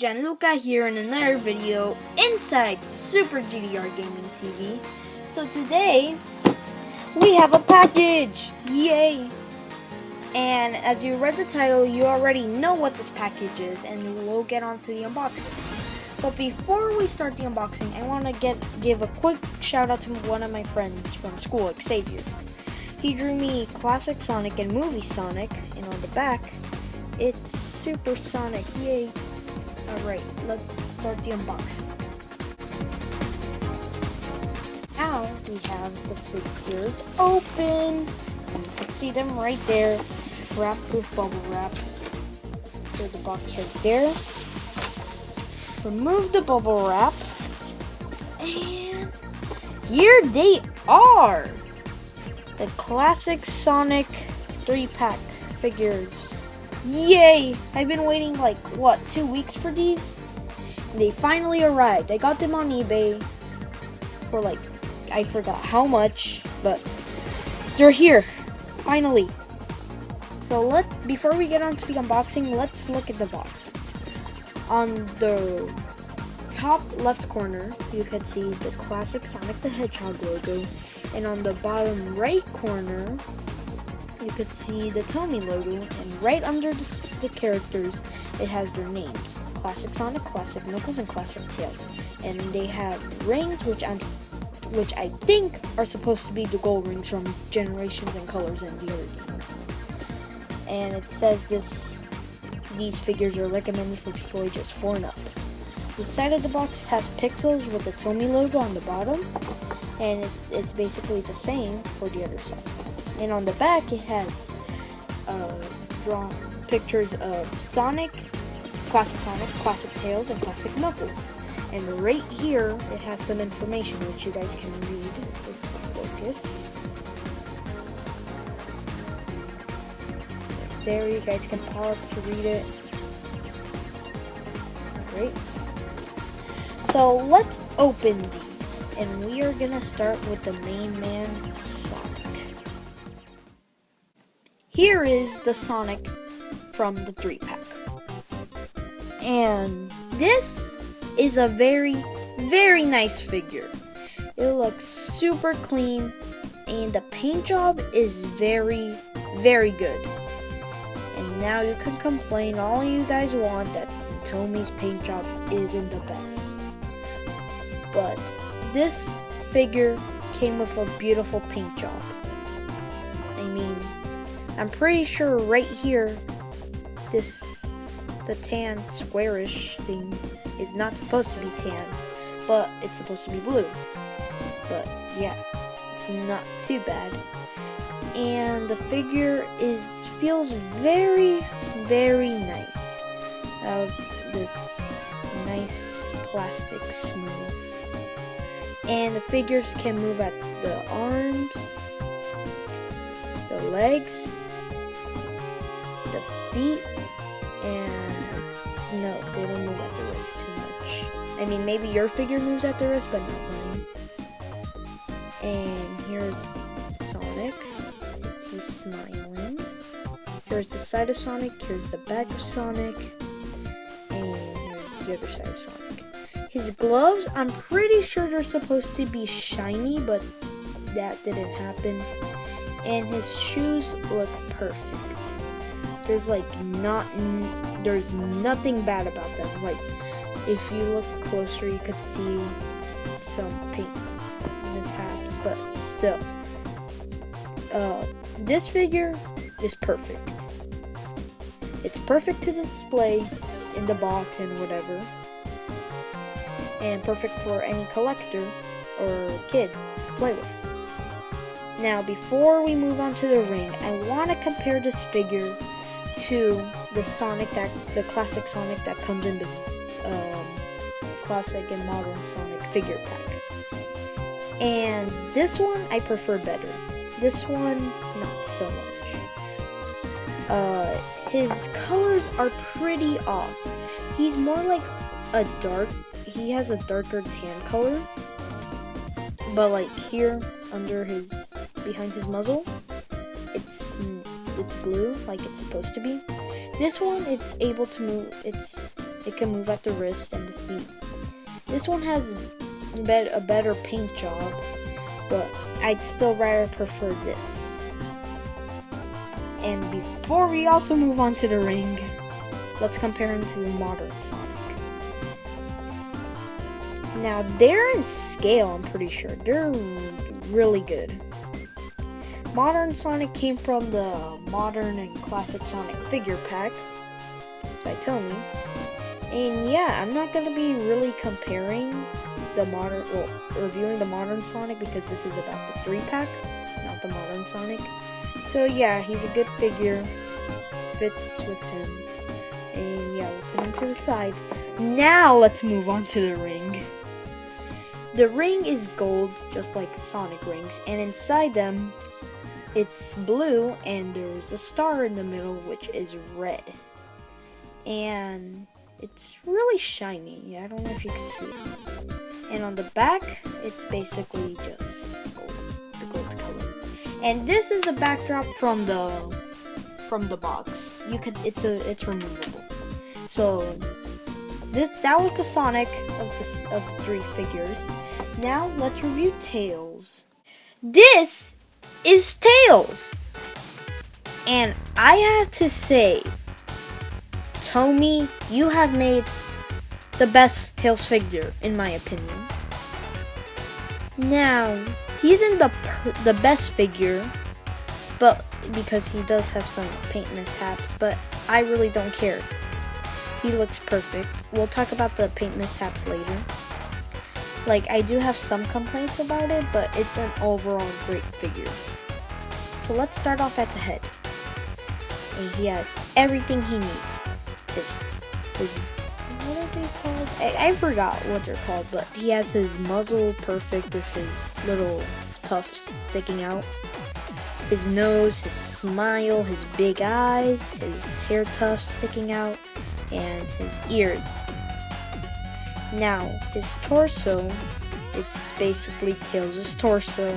Gianluca here in another video inside Super GDR Gaming TV. So today we have a package! Yay! And as you read the title, you already know what this package is, and we'll get on to the unboxing. But before we start the unboxing, I want to give a quick shout out to one of my friends from school, Xavier. He drew me Classic Sonic and Movie Sonic, and on the back, it's Super Sonic. Yay! Alright, let's start the unboxing. Now we have the figures open. You can see them right there, wrapped with bubble wrap. There's the box right there. Remove the bubble wrap, and here they are! The Classic Sonic 3-pack figures. Yay! I've been waiting like, 2 weeks for these? They finally arrived. I got them on eBay for I forgot how much, but they're here, finally. So before we get on to the unboxing, let's look at the box. On the top left corner, you can see the Classic Sonic the Hedgehog logo, and on the bottom right corner, you could see the TOMY logo, and right under the characters, it has their names: Classic Sonic, Classic Knuckles, and Classic Tails. And they have rings, which I think are supposed to be the gold rings from Generations and Colors and the other games. And it says these figures are recommended for people ages 4 and up. The side of the box has pixels with the TOMY logo on the bottom, and it's basically the same for the other side. And on the back, it has drawn pictures of Sonic, Classic Tails, and Classic Knuckles. And right here, it has some information which you guys can read with focus. Right there, you guys can pause to read it. Great. So let's open these, and we are gonna start with the main man, Sonic. Here is the Sonic from the 3-pack. And this is a very, very nice figure. It looks super clean, and the paint job is very, very good. And now you can complain all you guys want that TOMY's paint job isn't the best. But this figure came with a beautiful paint job. I mean, I'm pretty sure right here, the tan squarish thing is not supposed to be tan, but it's supposed to be blue. But yeah, it's not too bad. And the figure feels very, very nice. This nice plastic smooth. And the figures can move at the arms, the legs, the feet, and no, they don't move at the wrist too much. I mean, maybe your figure moves at the wrist, but not mine. And here's Sonic. He's smiling. Here's the side of Sonic, here's the back of Sonic, and here's the other side of Sonic. His gloves, I'm pretty sure they're supposed to be shiny, but that didn't happen. And his shoes look perfect. There's there's nothing bad about them. If you look closer, you could see some paint mishaps, but still, this figure is perfect. It's perfect to display in the box and whatever, and perfect for any collector or kid to play with. Now, before we move on to the ring, I want to compare this figure to the Classic Sonic that comes in the Classic and Modern Sonic figure pack. And this one I prefer better. This one, not so much. His colors are pretty off. He's more like he has a darker tan color, but here behind his muzzle, it's blue like it's supposed to be. This one, it's able to move. It's It can move at the wrist and the feet. This one has a better paint job, but I'd still rather prefer this. And before we also move on to the ring, let's compare him to the modern Sonic. Now, they're in scale, I'm pretty sure. They're really good. Modern Sonic came from the Modern and Classic Sonic figure pack by TOMY. And yeah, I'm not going to be really comparing reviewing the Modern Sonic because this is about the 3-pack, not the Modern Sonic. So yeah, he's a good figure, fits with him, and yeah, we'll put him to the side. Now let's move on to the ring. The ring is gold, just like Sonic rings, and inside them, it's blue, and there's a star in the middle, which is red. And it's really shiny. I don't know if you can see it. And on the back, it's basically just gold, the gold color. And this is the backdrop from the box. It's removable. So that was the Sonic of the 3 figures. Now let's review Tails. This is Tails, and I have to say, TOMY, you have made the best Tails figure in my opinion. Now, he isn't the best figure, but because he does have some paint mishaps, but I really don't care. He looks perfect. We'll talk about the paint mishaps later. Like, I do have some complaints about it, but it's an overall great figure. So let's start off at the head. And he has everything he needs. His what are they called? I forgot what they're called, but he has his muzzle perfect with his little tufts sticking out. His nose, his smile, his big eyes, his hair tufts sticking out, and his ears. Now, his torso, it's basically Tails' torso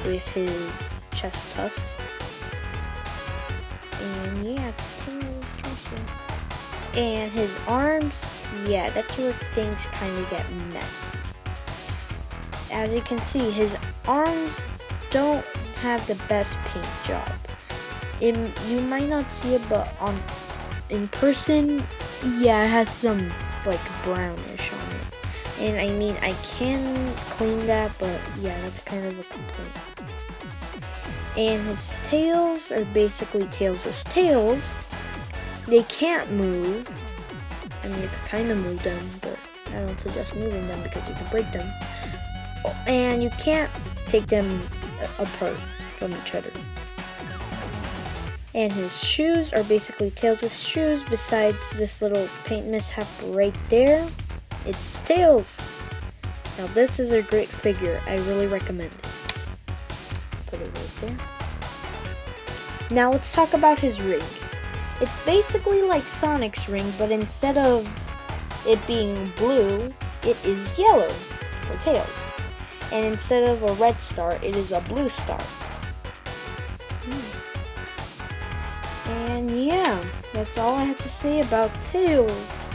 with his chest tufts. And yeah, it's Tails' torso. And his arms, yeah, that's where things kind of get messy. As you can see, his arms don't have the best paint job. You might not see it, but in person, yeah, it has some like brownish on it. And I mean, I can clean that, but yeah, that's kind of a complaint. And his tails are basically Tails' tails. They can't move. I mean, you could kind of move them, but I don't suggest moving them because you can break them. And you can't take them apart from each other. And his shoes are basically Tails' shoes, besides this little paint mishap right there. It's Tails. Now this is a great figure. I really recommend it. Put it right there. Now let's talk about his ring. It's basically like Sonic's ring, but instead of it being blue, it is yellow for Tails. And instead of a red star, it is a blue star. And yeah, that's all I have to say about Tails.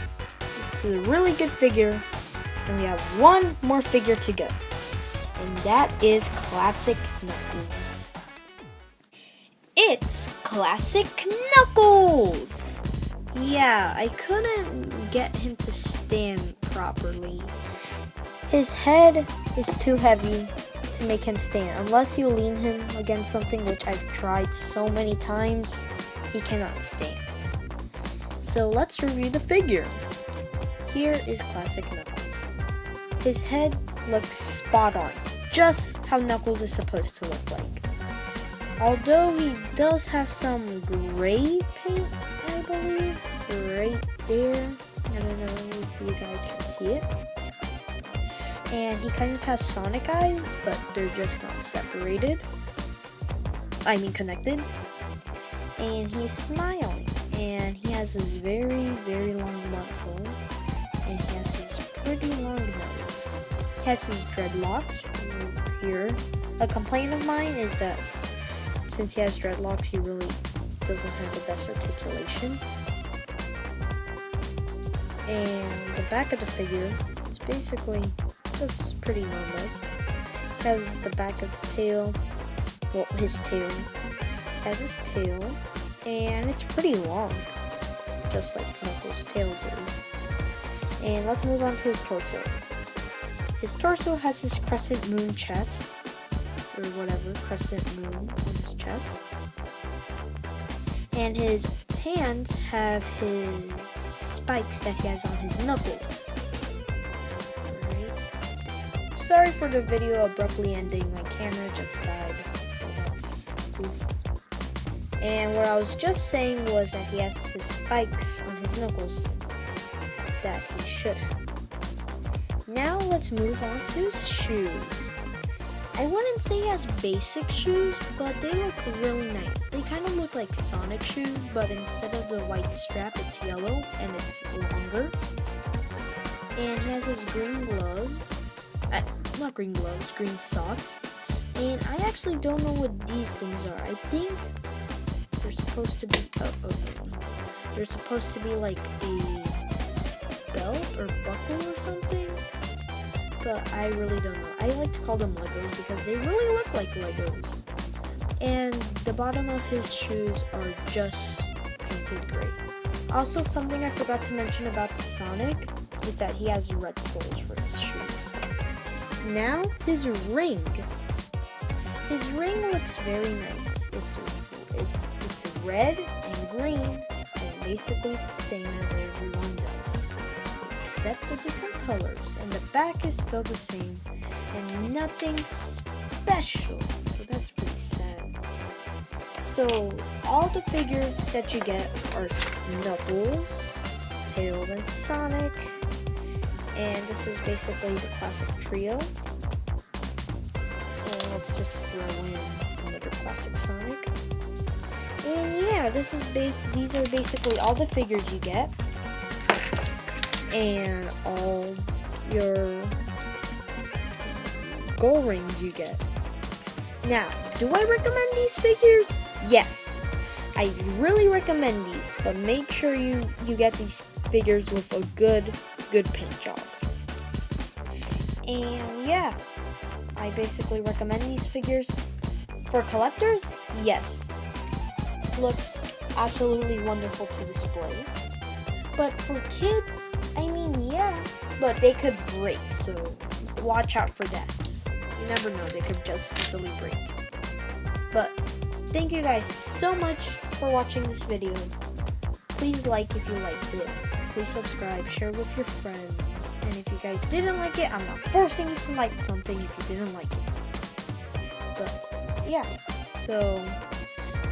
It's a really good figure, and we have one more figure to go, and that is Classic Knuckles. It's Classic Knuckles! Yeah, I couldn't get him to stand properly. His head is too heavy to make him stand. Unless you lean him against something, which I've tried so many times, he cannot stand. So let's review the figure. Here is Classic Knuckles. His head looks spot on, just how Knuckles is supposed to look like. Although he does have some gray paint, I believe, right there. I don't know if you guys can see it. And he kind of has Sonic eyes, but they're just not separated. I mean connected. And he's smiling. And he has this very, very long muzzle. And he has his pretty long nose. He has his dreadlocks over here. A complaint of mine is that since he has dreadlocks, he really doesn't have the best articulation. And the back of the figure is basically just pretty normal. Has the back of the tail, well, his tail, has his tail, and it's pretty long, just like Knuckles' tails is. And let's move on to his torso. His torso has his crescent moon chest, or whatever, crescent moon on his chest. And his hands have his spikes that he has on his knuckles. Right. Sorry for the video abruptly ending, my camera just died, so that's oof. And what I was just saying was that he has his spikes on his knuckles that he should have. Now let's move on to his shoes. I wouldn't say he has basic shoes, but they look really nice. They kind of look like Sonic shoes, but instead of the white strap, it's yellow and it's longer. And he has his green gloves. Not green gloves, green socks. And I actually don't know what these things are. I think they're supposed to be, they're supposed to be like a belt or buckle or something. But I really don't know. I like to call them Legos because they really look like Legos. And the bottom of his shoes are just painted gray. Also, something I forgot to mention about the Sonic is that he has red soles for his shoes. Now, his ring. His ring looks very nice. It's red and green, and basically the same as everyone else, except the different colors, and the back is still the same, and nothing special, so that's pretty sad. So, all the figures that you get are Knuckles, Tails, and Sonic, and this is basically the classic trio. And let's just throw in another classic Sonic. And yeah, these are basically all the figures you get, and all your gold rings you get. Now, do I recommend these figures? Yes, I really recommend these, but make sure you get these figures with a good paint job. And yeah, I basically recommend these figures. For collectors, yes, looks absolutely wonderful to display. But for kids, I mean, yeah, but they could break, so watch out for that. You never know, they could just easily break. But thank you guys so much for watching this video. Please like if you liked it. Please subscribe, share with your friends. And if you guys didn't like it, I'm not forcing you to like something if you didn't like it. But yeah, so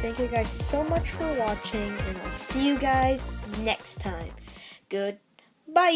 thank you guys so much for watching, and I'll see you guys next time. Goodbye.